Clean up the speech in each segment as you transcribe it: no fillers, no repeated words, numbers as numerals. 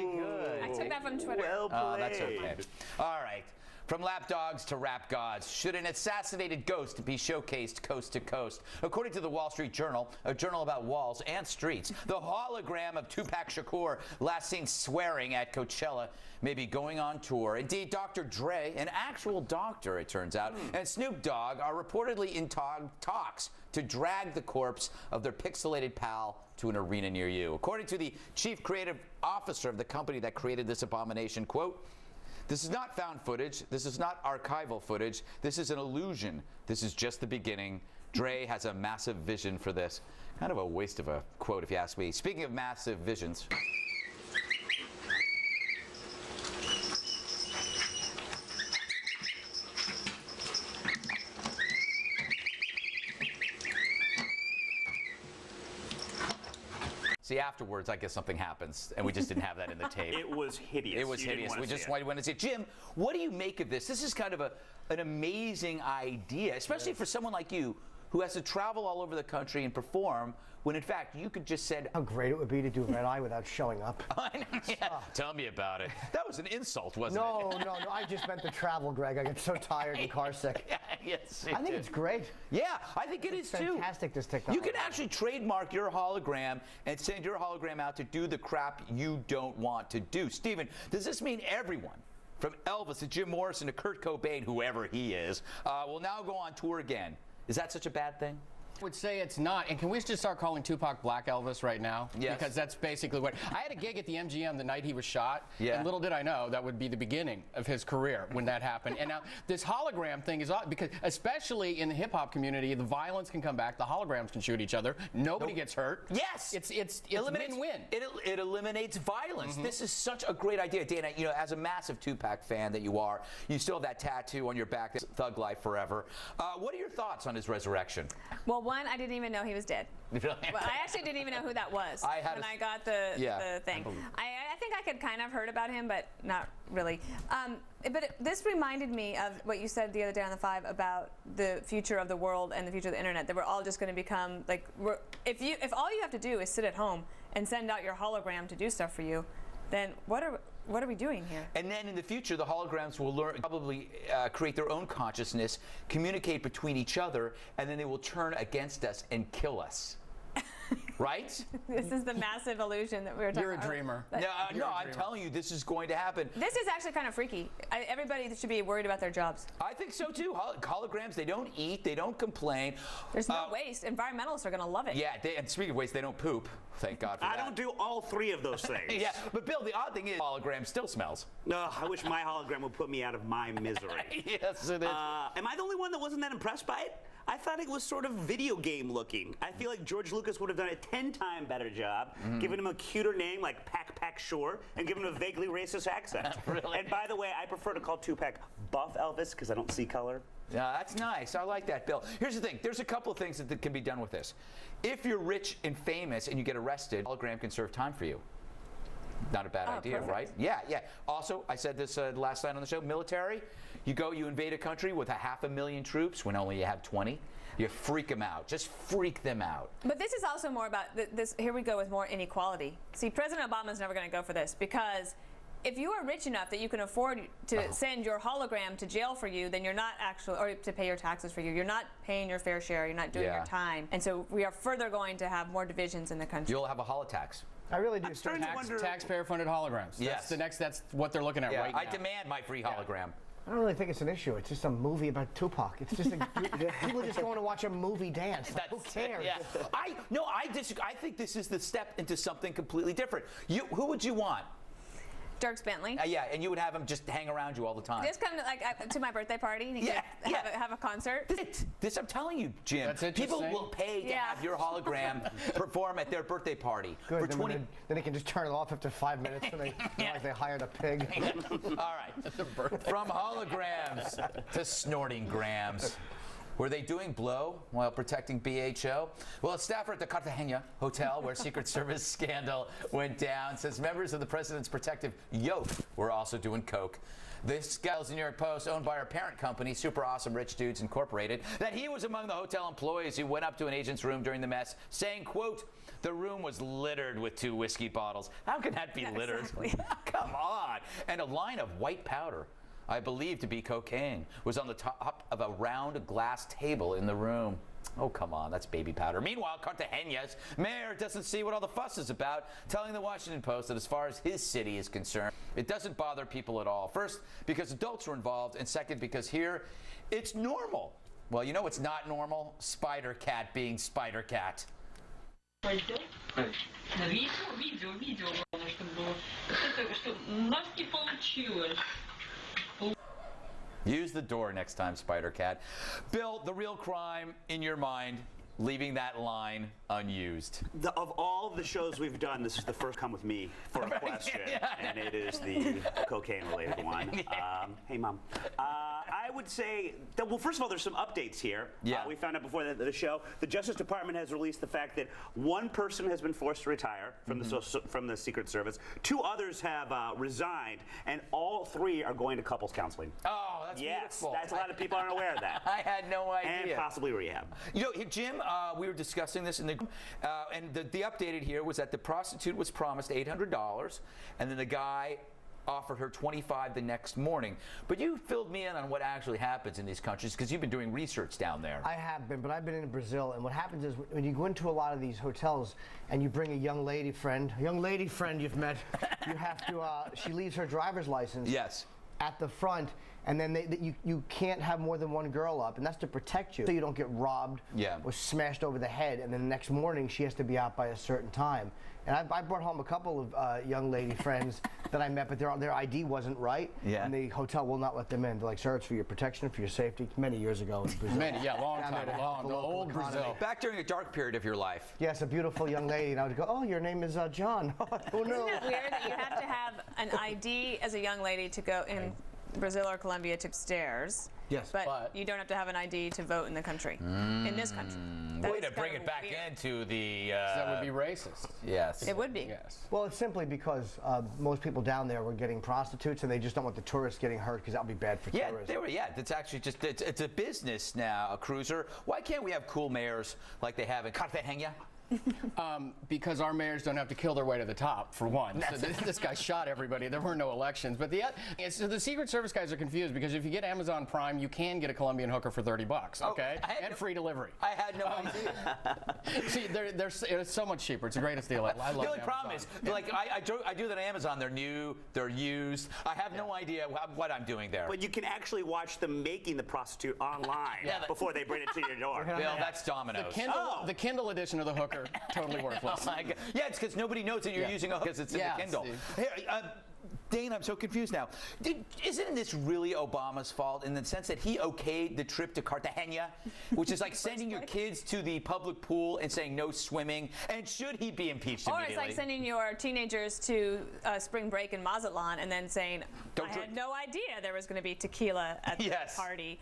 Very good. I took that from Twitter. Well played. Oh, that's okay. All right. From lapdogs to rap gods, should an assassinated ghost be showcased coast to coast? According to the Wall Street Journal, a journal about walls and streets, the hologram of Tupac Shakur, last seen swearing at Coachella, may be going on tour. Indeed, Dr. Dre, an actual doctor, it turns out, and Snoop Dogg are reportedly in talks to drag the corpse of their pixelated pal to an arena near you. According to the chief creative officer of the company that created this abomination, quote, "This is not found footage. This is not archival footage. This is an illusion. This is just the beginning. Dre has a massive vision for this." Kind of a waste of a quote, if you ask me. Speaking of massive visions. See, afterwards, I guess something happens, and we just didn't have that in the tape. It was hideous. It was hideous. We just wanted to see it. Jim, what do you make of this? This is kind of an amazing idea, especially for someone like you who has to travel all over the country and perform, when in fact you could just say, how great it would be to do Red Eye without showing up. Yeah. Tell me about it. That was an insult, wasn't it? No, I just meant the travel, Greg. I get so tired and car sick. Yes, I think it's great. Yeah, I think it is too. Fantastic, this technology. You can actually trademark your hologram and send your hologram out to do the crap you don't want to do. Steven, does this mean everyone, from Elvis to Jim Morrison to Kurt Cobain, whoever he is, will now go on tour again? Is that such a bad thing? I would say it's not. And can we just start calling Tupac Black Elvis right now? Yes. Because that's basically what... I had a gig at the MGM the night he was shot. Yeah. And little did I know that would be the beginning of his career when that happened. And now this hologram thing is odd because especially in the hip-hop community, the violence can come back. The holograms can shoot each other. Nobody gets hurt. Yes. It's win-win. It eliminates violence. This is such a great idea. Dana, you know, as a massive Tupac fan that you are, you still have that tattoo on your back, that's Thug Life Forever. What are your thoughts on his resurrection? Well, one, I didn't even know he was dead. Well, I actually didn't even know who that was when I got the thing. I think I could kind of heard about him, but not really. This reminded me of what you said the other day on the 5 about the future of the world and the future of the internet. That we're all just going to become like, if all you have to do is sit at home and send out your hologram to do stuff for you, then what are we doing here? And then in the future, the holograms will probably create their own consciousness, communicate between each other, and then they will turn against us and kill us. Right? This is the massive illusion that we were talking about. You're a dreamer. No, I'm telling you, this is going to happen. This is actually kind of freaky. Everybody should be worried about their jobs. I think so too. Holograms, they don't eat, they don't complain. There's no waste. Environmentalists are going to love it. Yeah, and speaking of waste, they don't poop. Thank God for that. I don't do all three of those things. Yeah, but Bill, the odd thing is, hologram still smells. No, I wish my hologram would put me out of my misery. Yes, it is. Am I the only one that wasn't that impressed by it? I thought it was sort of video game looking. I feel like George Lucas would have done a 10-time better job, giving him a cuter name like Pac Shore, and giving him a vaguely racist accent. Really? And by the way, I prefer to call Tupac Buff Elvis because I don't see color. Yeah, that's nice. I like that, Bill. Here's the thing. There's a couple of things that can be done with this. If you're rich and famous and you get arrested, hologram can serve time for you. Not a bad idea, perfect. right? Yeah. Also, I said this last night on the show, military, you invade a country with 500,000 troops when only you have 20. You freak them out. Just freak them out. But this is also more about this. Here we go with more inequality. See, President Obama's never going to go for this because if you are rich enough that you can afford to send your hologram to jail for you, then you're not actually, or to pay your taxes for you, you're not paying your fair share, you're not doing your time. And so we are further going to have more divisions in the country. You'll have a holotax. I really do. I'm starting to wonder. Taxpayer-funded holograms. Yes. That's what they're looking at right now. I demand my free hologram. I don't really think it's an issue. It's just a movie about Tupac. It's just people just going to watch a movie dance. Like, who cares? Yeah. I disagree. I think this is the step into something completely different. Who would you want? Dierks Bentley. Yeah, and you would have him just hang around you all the time. Just come to my birthday party and have a concert. This I'm telling you, Jim. That's people will pay to have your hologram perform at their birthday party. Good. For then 20. Then they can just turn it off after 5 minutes and they like they hired a pig. All right. From holograms to snorting grams. Were they doing blow while protecting BHO? Well, a staffer at the Cartagena Hotel, where Secret Service scandal went down, says members of the president's protective yoke were also doing coke. This tells the New York Post, owned by our parent company, Super Awesome Rich Dudes Incorporated, that he was among the hotel employees who went up to an agent's room during the mess, saying, quote, The room was littered with 2 whiskey bottles. How can that be littered? Exactly. Come on. And a line of white powder, I believe to be cocaine, was on the top of a round glass table in the room. Oh, come on, that's baby powder. Meanwhile, Cartagena's mayor doesn't see what all the fuss is about, telling the Washington Post that as far as his city is concerned, it doesn't bother people at all. First, because adults are involved, and second, because here, it's normal. Well, you know what's not normal? Spider Cat being Spider Cat. Видео, главное, чтобы было. Это, что у нас не получилось. Use the door next time, Spider Cat. Bill, the real crime in your mind, leaving that line unused. Of all the shows we've done, this is the first come with me for a question, and it is the cocaine-related one. Hey, Mom. I would say that, well, first of all, there's some updates here. Yeah. We found out before the show. The Justice Department has released the fact that 1 person has been forced to retire from the Secret Service. 2 others have resigned, and all 3 are going to couples counseling. Oh, that's beautiful. That's a lot of people aren't aware of that. I had no idea. And possibly rehab. You know, Jim, we were discussing this in the and the updated here was that the prostitute was promised $800, and then the guy offered her $25 the next morning. But you filled me in on what actually happens in these countries because you've been doing research down there. I have been, but I've been in Brazil, and what happens is when you go into a lot of these hotels and you bring a young lady friend you've met, you have to, she leaves her driver's license. Yes. At the front, and then you can't have more than 1 girl up, and that's to protect you so you don't get robbed or smashed over the head, and then the next morning she has to be out by a certain time. And I brought home a couple of young lady friends that I met, but their ID wasn't right, and the hotel will not let them in. They're like, sir, it's for your protection, for your safety. Many years ago in Brazil. Long time, the old Brazil. Back during a dark period of your life. Yes, a beautiful young lady, and I would go, oh, your name is John. Oh, no. Isn't it weird that you have to have an ID as a young lady to go in Brazil or Colombia to upstairs? Yes, but you don't have to have an ID to vote in the country, in this country. Way to bring it back into the... that would be racist. Yes. It would be. Yes. Well, it's simply because most people down there were getting prostitutes, and they just don't want the tourists getting hurt because that would be bad for tourism. It's actually just, it's a business now, a cruiser. Why can't we have cool mayors like they have in Cartagena? Because our mayors don't have to kill their way to the top, for one. So this guy shot everybody. There were no elections. But so the Secret Service guys are confused because if you get Amazon Prime, you can get a Colombian hooker for $30, okay? And free delivery. I had no idea. See, it's so much cheaper. It's the greatest deal. I love The only Amazon. problem is, like, I do that on Amazon. They're new, they're used. I have no idea what I'm doing there. But you can actually watch them making the prostitute online before they bring it to your door. Bill, that's Domino's. The Kindle edition of the hooker, totally worthless. Oh my God. Yeah, it's because nobody knows that you're using a hook because it's in the Kindle. Hey, Dane, I'm so confused now. Isn't this really Obama's fault in the sense that he okayed the trip to Cartagena, which is like sending your kids to the public pool and saying no swimming? And should he be impeached immediately? Or it's like sending your teenagers to spring break in Mazatlan and then saying, I had no idea there was going to be tequila at the party.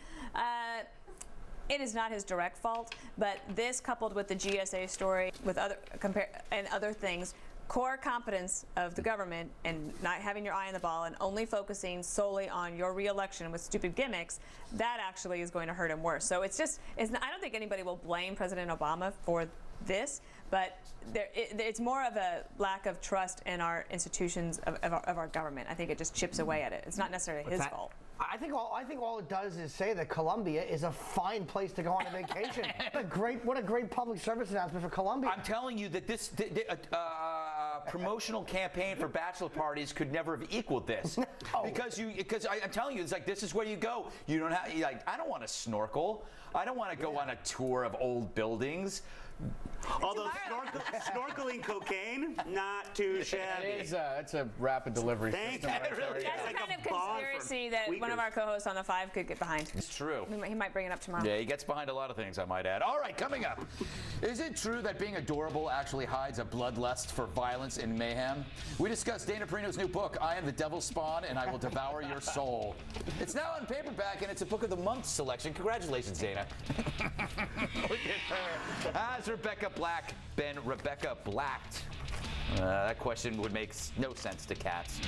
It is not his direct fault, but this coupled with the GSA story, with other things, core competence of the government and not having your eye on the ball and only focusing solely on your re-election with stupid gimmicks, that actually is going to hurt him worse. So I don't think anybody will blame President Obama for this, but it's more of a lack of trust in our institutions of our government. I think it just chips away at it. It's not necessarily his fault. I think all it does is say that Colombia is a fine place to go on a vacation. What a great public service announcement for Colombia. I'm telling you that this promotional campaign for bachelor parties could never have equaled this. No. Because I'm telling you, it's like this is where you go. You don't have I don't want to snorkel. I don't want to go on a tour of old buildings. Although snorkeling cocaine, not too shabby. It's a rapid delivery system. That's the kind of conspiracy that one of our co-hosts on The Five could get behind. It's true. He might bring it up tomorrow. Yeah, he gets behind a lot of things, I might add. All right, coming up. Is it true that being adorable actually hides a bloodlust for violence and mayhem? We discuss Dana Perino's new book, I Am the Devil's Spawn, and I Will Devour Your Soul. It's now on paperback, and it's a Book of the Month selection. Congratulations, Dana. Look at her. Has Rebecca Black been Rebecca Blacked? That question would make no sense to cats.